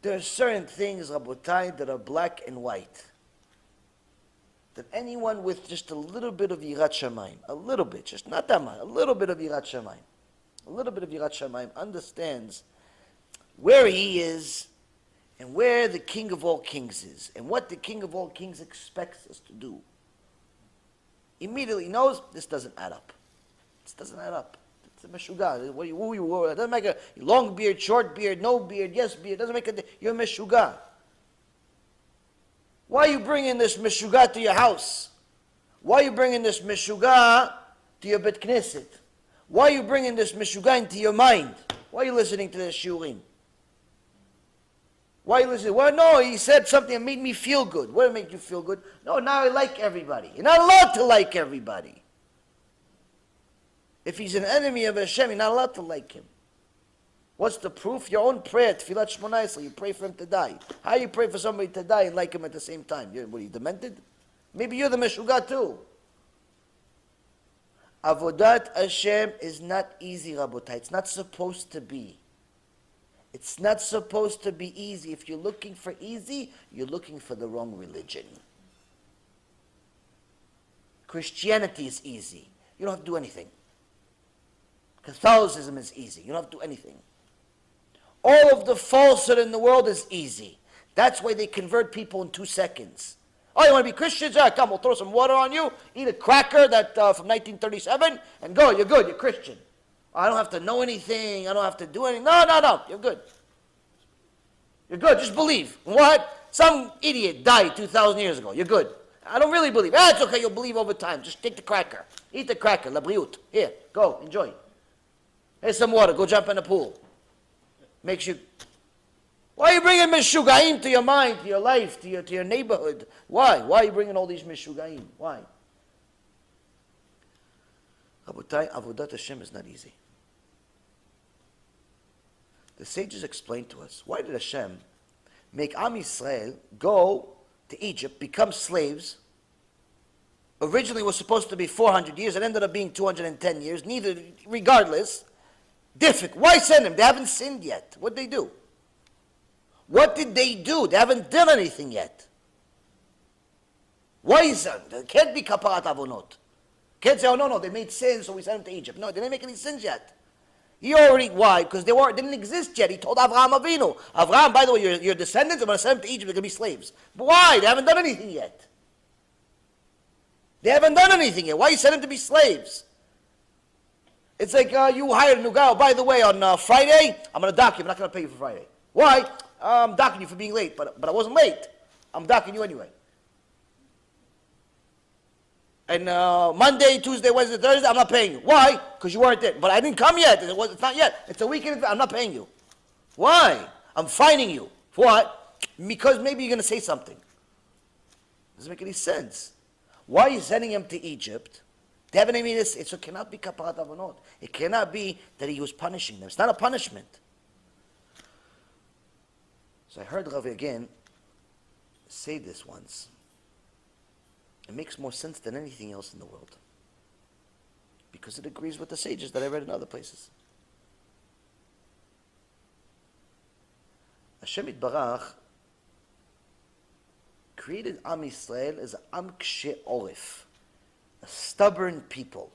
There are certain things, Rabotai, that are black and white. That anyone with just a little bit of Yirat Shamayim, a little bit, just not that much, a little bit of Yirat Shamayim, a little bit of Yirat Shamayim understands where he is and where the King of all kings is and what the King of all kings expects us to do. Immediately knows this doesn't add up. This doesn't add up. It's a meshuga. It doesn't make a long beard, short beard, no beard, yes beard. It doesn't make a. You're a meshuga. Why are you bringing this meshuga to your house? Why are you bringing this meshuga to your bet knesset? Why are you bringing this meshuga into your mind? Why are you listening to this shiurim? Why are you listening? Well, no, he said something that made me feel good. What made you feel good? No, now I like everybody. You're not allowed to like everybody. If he's an enemy of HaShem, you're not allowed to like him. What's the proof? Your own prayer, Tfilat Shmona Esrei, you pray for him to die. How do you pray for somebody to die and like him at the same time? What are you, demented? Maybe you're the Meshuga too. Avodat HaShem is not easy, Rabotai. It's not supposed to be. It's not supposed to be easy. If you're looking for easy, you're looking for the wrong religion. Christianity is easy. You don't have to do anything. Catholicism is easy. You don't have to do anything. All of the falsehood in the world is easy. That's why they convert people in 2 seconds. Oh, you want to be Christians? Yeah, come, we'll throw some water on you, eat a cracker that from 1937, and go, you're good, you're Christian. I don't have to know anything, I don't have to do anything. No, you're good. You're good, just believe. What? Some idiot died 2,000 years ago. You're good. I don't really believe. It's okay, you'll believe over time. Just take the cracker. Eat the cracker, la briut. Here, go, enjoy. Here's some water, go jump in the pool. Makes you... Why are you bringing Meshugaim to your mind, to your life, to your neighborhood? Why? Why are you bringing all these Meshugaim? Why? Rabotai, Avodat Hashem is not easy. The sages explained to us, why did Hashem make Am Yisrael go to Egypt, become slaves? Originally it was supposed to be 400 years, it ended up being 210 years, regardless. Difficult. Why send them? They haven't sinned yet. What did they do? What did they do? They haven't done anything yet. Why is that? It can't be kaparat avonot. Can't say, oh no, they made sins, so we sent them to Egypt. No, they didn't make any sins yet. Why? Because they didn't exist yet. He told Avraham Avinu, Avraham, by the way, your descendants, I'm going to send them to Egypt, they're going to be slaves. But why? They haven't done anything yet. They haven't done anything yet. Why you send them to be slaves? It's like you hired a new guy. Oh, by the way, on Friday, I'm going to dock you. I'm not going to pay you for Friday. Why? I'm docking you for being late, but I wasn't late. I'm docking you anyway. And Monday, Tuesday, Wednesday, Thursday, I'm not paying you. Why? Because you weren't there. But I didn't come yet. It's not yet. It's a weekend. I'm not paying you. Why? I'm fining you. For what? Because maybe you're going to say something. Doesn't make any sense. Why are you sending him to Egypt? They haven't even this. It cannot be kaparat avonot. It cannot be that he was punishing them. It's not a punishment. So I heard Rabbi again say this once. It makes more sense than anything else in the world. Because it agrees with the sages that I read in other places. Hashem Yitbarach created Am Yisrael as Am Kshe Orif, a stubborn people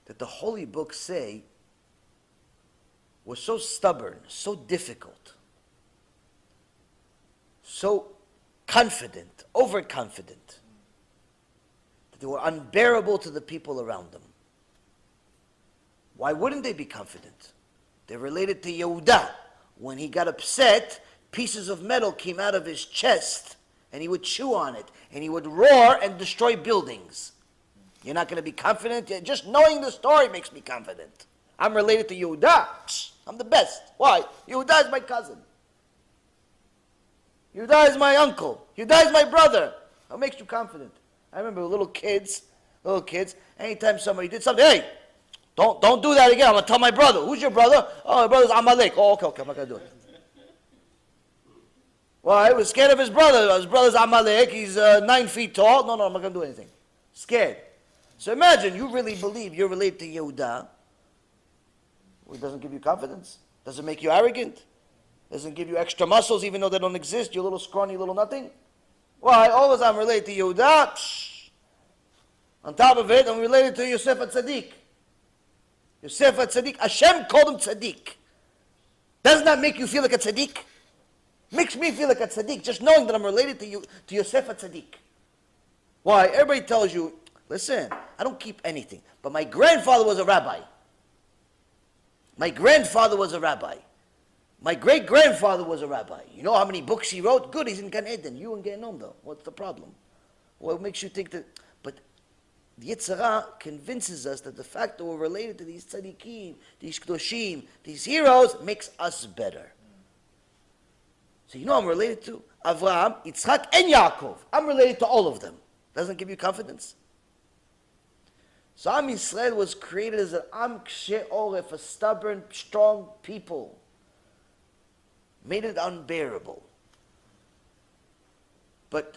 that the holy books say were so stubborn, so difficult, so confident, overconfident, that they were unbearable to the people around them. Why wouldn't they be confident? They're related to Yehuda. When he got upset, pieces of metal came out of his chest, and he would chew on it, and he would roar and destroy buildings. You're not going to be confident? Just knowing the story makes me confident. I'm related to Yehuda. I'm the best. Why? Yehuda is my cousin. Yehuda is my uncle. Yehuda is my brother. What makes you confident? I remember little kids, anytime somebody did something, hey, don't do that again. I'm going to tell my brother. Who's your brother? Oh, my brother's Amalek. Oh, okay, I'm not going to do it. Well, he was scared of his brother. His brother's Amalek. He's 9 feet tall. No, I'm not going to do anything. Scared. So imagine you really believe you're related to Yehuda. Well, it doesn't give you confidence. Doesn't make you arrogant. Doesn't give you extra muscles even though they don't exist. You're a little scrawny, little nothing. Why? Always I'm related to Yehuda. On top of it, I'm related to Yosef HaTzadik. Yosef HaTzadik, Hashem called him Tzadik. Doesn't that make you feel like a Tzadik? Makes me feel like a Tzadik, just knowing that I'm related to you, to Yosef HaTzadik. Why? Everybody tells you, listen, I don't keep anything. But my grandfather was a rabbi. My grandfather was a rabbi. My great-grandfather was a rabbi. You know how many books he wrote? Good, he's in Gan Eden. You in Gehenom though. What's the problem? What makes you think that? But the Yetzer Hara convinces us that the fact that we're related to these tzaddikim, these kedoshim, these heroes, makes us better. So you know I'm related to Avraham, Yitzchak, and Yaakov. I'm related to all of them. Doesn't give you confidence? So Am Yisrael was created as an Am Kshe Oref, a stubborn, strong people. Made it unbearable. But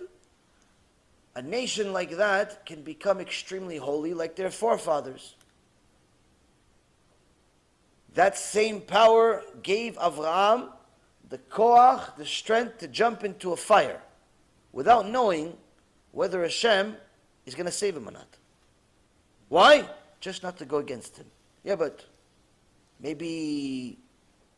a nation like that can become extremely holy like their forefathers. That same power gave Avraham the koach, the strength to jump into a fire without knowing whether Hashem is going to save him or not. Why? Just not to go against him. Yeah, but maybe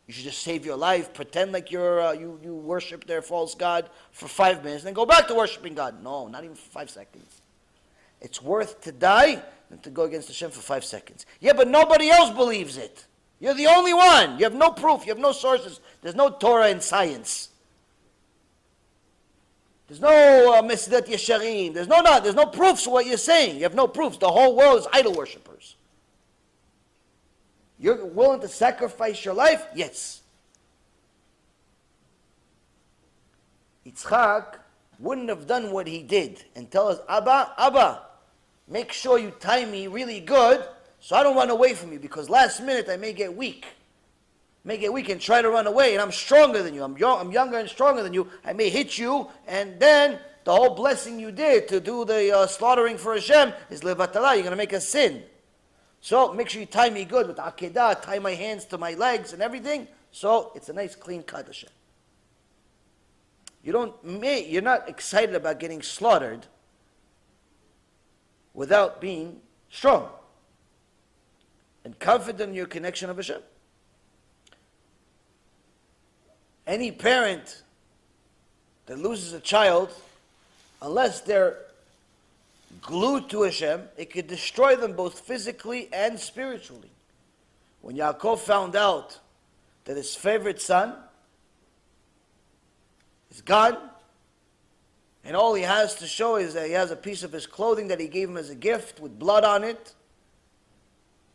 you should just save your life, pretend like you worship their false god for 5 minutes, and then go back to worshiping God. No, not even for 5 seconds. It's worth to die than to go against Hashem for 5 seconds. Yeah, but nobody else believes it. You're the only one. You have no proof. You have no sources. There's no Torah in science. There's no Mesdat Yesharim. There's no proofs of what you're saying. You have no proofs. The whole world is idol worshippers. You're willing to sacrifice your life? Yes. Yitzchak wouldn't have done what he did and tell us, Abba, make sure you tie me really good so I don't run away from you, because last minute I may get weak. And try to run away, and I'm stronger than you. I'm younger and stronger than you. I may hit you, and then the whole blessing you did to do the slaughtering for Hashem is levatala. You're going to make a sin. So make sure you tie me good with akedah, tie my hands to my legs and everything. So it's a nice clean cut, Hashem. You're not excited about getting slaughtered without being strong and confident in your connection of Hashem. Any parent that loses a child, unless they're glued to Hashem, it could destroy them both physically and spiritually. When Yaakov found out that his favorite son is gone, and all he has to show is that he has a piece of his clothing that he gave him as a gift with blood on it,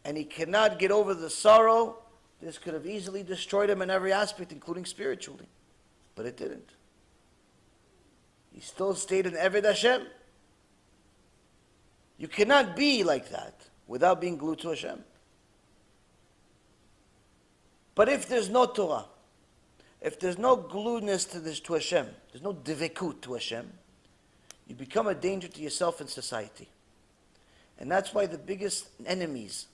and he cannot get over the sorrow, this could have easily destroyed him in every aspect, including spiritually. But it didn't. He still stayed in Eved Hashem. You cannot be like that without being glued to Hashem. But if there's no Torah, if there's no gluedness to Hashem, there's no divekut to Hashem, you become a danger to yourself and society. And that's why the biggest enemies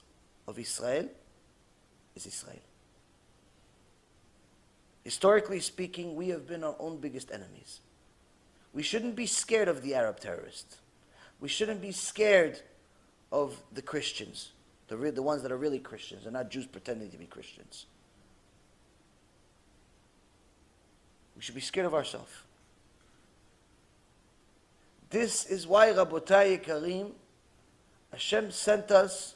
of Israel is Israel. Historically speaking, we have been our own biggest enemies. We shouldn't be scared of the Arab terrorists. We shouldn't be scared of the Christians, the ones that are really Christians and not Jews pretending to be Christians. We should be scared of ourselves. This is why, Rabotai Karim, Hashem sent us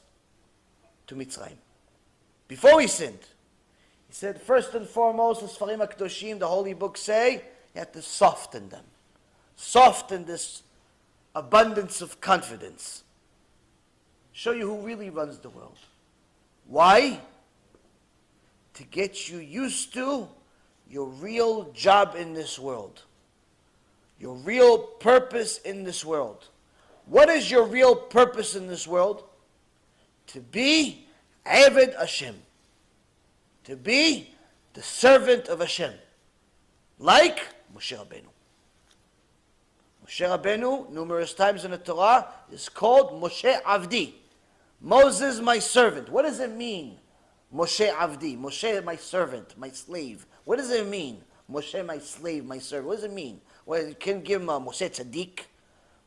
to Mitzrayim. Before we sinned, he said, first and foremost, the Sfarim HaKadoshim, the holy books say, you have to soften them. Soften this abundance of confidence. Show you who really runs the world. Why? To get you used to your real job in this world. Your real purpose in this world. What is your real purpose in this world? To be Eved Hashem. To be the servant of Hashem. Like Moshe Rabbeinu. Moshe Rabbeinu, numerous times in the Torah, is called Moshe Avdi. Moses, my servant. What does it mean? Moshe Avdi. Moshe, my servant, my slave. What does it mean? Moshe, my slave, my servant. What does it mean? Well, you can give him Moshe Tzaddik,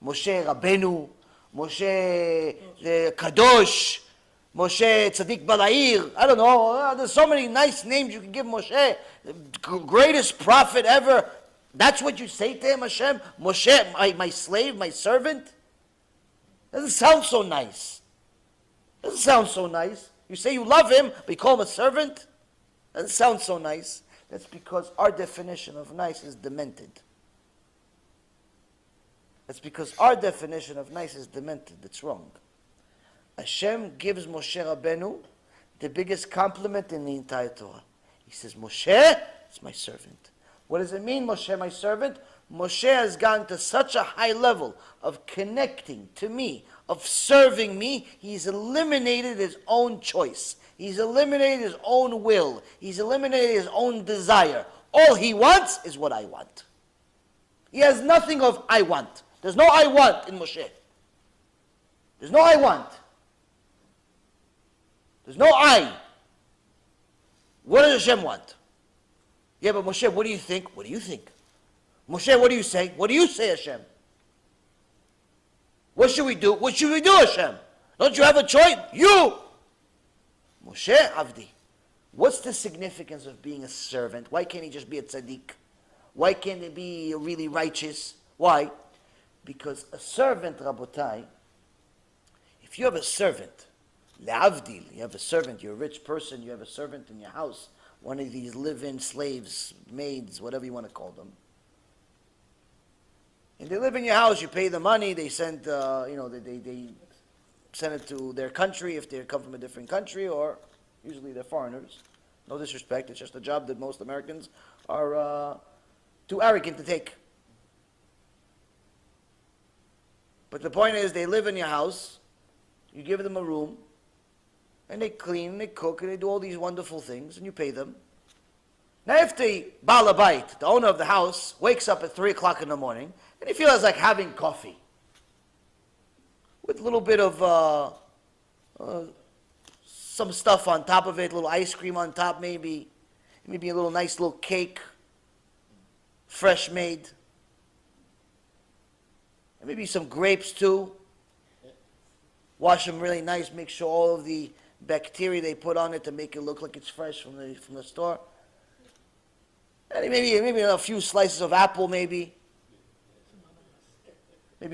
Moshe Rabbeinu, Moshe Kadosh, Moshe Tzaddik Balair. I don't know. There's so many nice names you can give Moshe. The greatest prophet ever. That's what you say to him, Hashem? Moshe, my slave, my servant? Doesn't sound so nice. Doesn't sound so nice. You say you love him, but you call him a servant? Doesn't sound so nice. That's because our definition of nice is demented. That's because our definition of nice is demented. It's wrong. Hashem gives Moshe Rabbeinu the biggest compliment in the entire Torah. He says, Moshe is my servant. What does it mean, Moshe, my servant? Moshe has gone to such a high level of connecting to me, of serving me, he's eliminated his own choice. He's eliminated his own will. He's eliminated his own desire. All he wants is what I want. He has nothing of I want. There's no I want in Moshe. There's no I want. There's no I. What does Hashem want? Yeah, but Moshe, what do you think? What do you think? Moshe, what do you say? What do you say, Hashem? What should we do? What should we do, Hashem? Don't you have a choice? You! Moshe Avdi. What's the significance of being a servant? Why can't he just be a tzaddik? Why can't he be really righteous? Why? Because a servant, Rabotai, if you have a servant, le'avdil, you have a servant, you're a rich person, you have a servant in your house, one of these live-in slaves, maids, whatever you want to call them. And they live in your house, you pay the money, they send, they send it to their country if they come from a different country, or usually they're foreigners. No disrespect, it's just a job that most Americans are too arrogant to take. But the point is, they live in your house, you give them a room, and they clean, and they cook, and they do all these wonderful things, and you pay them. Now if the Baal Habayit, the owner of the house, wakes up at 3 o'clock in the morning, and he feels like having coffee, with a little bit of some stuff on top of it, a little ice cream on top maybe a little nice little cake, fresh made, and maybe some grapes too. Wash them really nice, make sure all of the bacteria they put on it to make it look like it's fresh from the store. And maybe a few slices of apple, maybe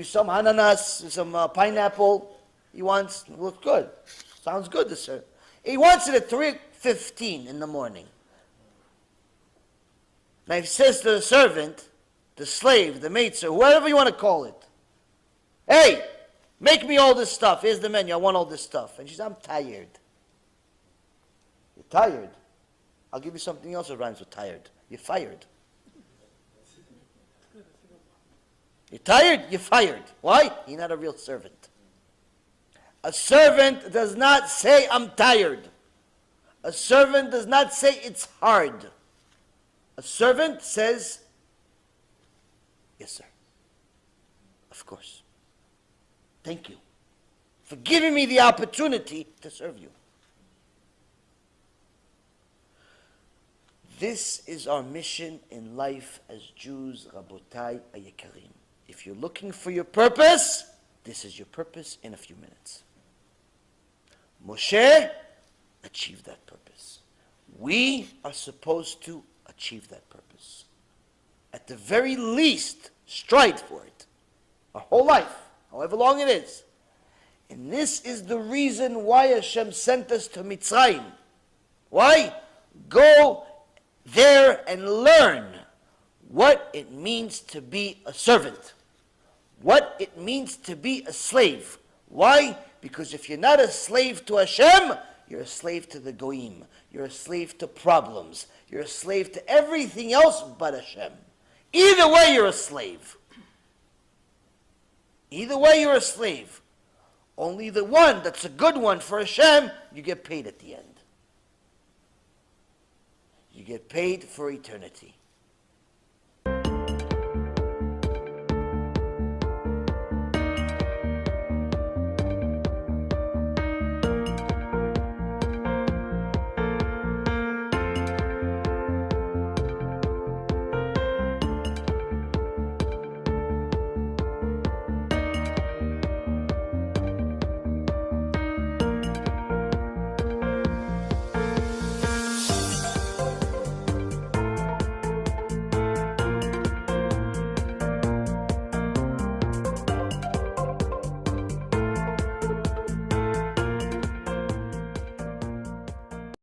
some ananas, some pineapple. He wants. It looks good. Sounds good, sir. He wants it at 3:15 in the morning. Now he says to the servant, the slave, the maidservant, whatever you want to call it, hey, make me all this stuff. Here's the menu. I want all this stuff. And she says, I'm tired. You're tired? I'll give you something else that rhymes with tired. You're fired. You're tired? You're fired. Why? You're not a real servant. A servant does not say, I'm tired. A servant does not say, it's hard. A servant says, yes, sir. Of course. Thank you for giving me the opportunity to serve you. This is our mission in life as Jews, Rabotai Ayekarim. If you're looking for your purpose, this is your purpose in a few minutes. Moshe achieved that purpose. We are supposed to achieve that purpose. At the very least, strive for it. Our whole life, however long it is. And this is the reason why Hashem sent us to Mitzrayim. Why? Go there and learn what it means to be a servant. What it means to be a slave. Why? Because if you're not a slave to Hashem, you're a slave to the Goyim. You're a slave to problems. You're a slave to everything else but Hashem. Either way, you're a slave. Either way, you're a slave. Only the one that's a good one for Hashem, you get paid at the end. You get paid for eternity.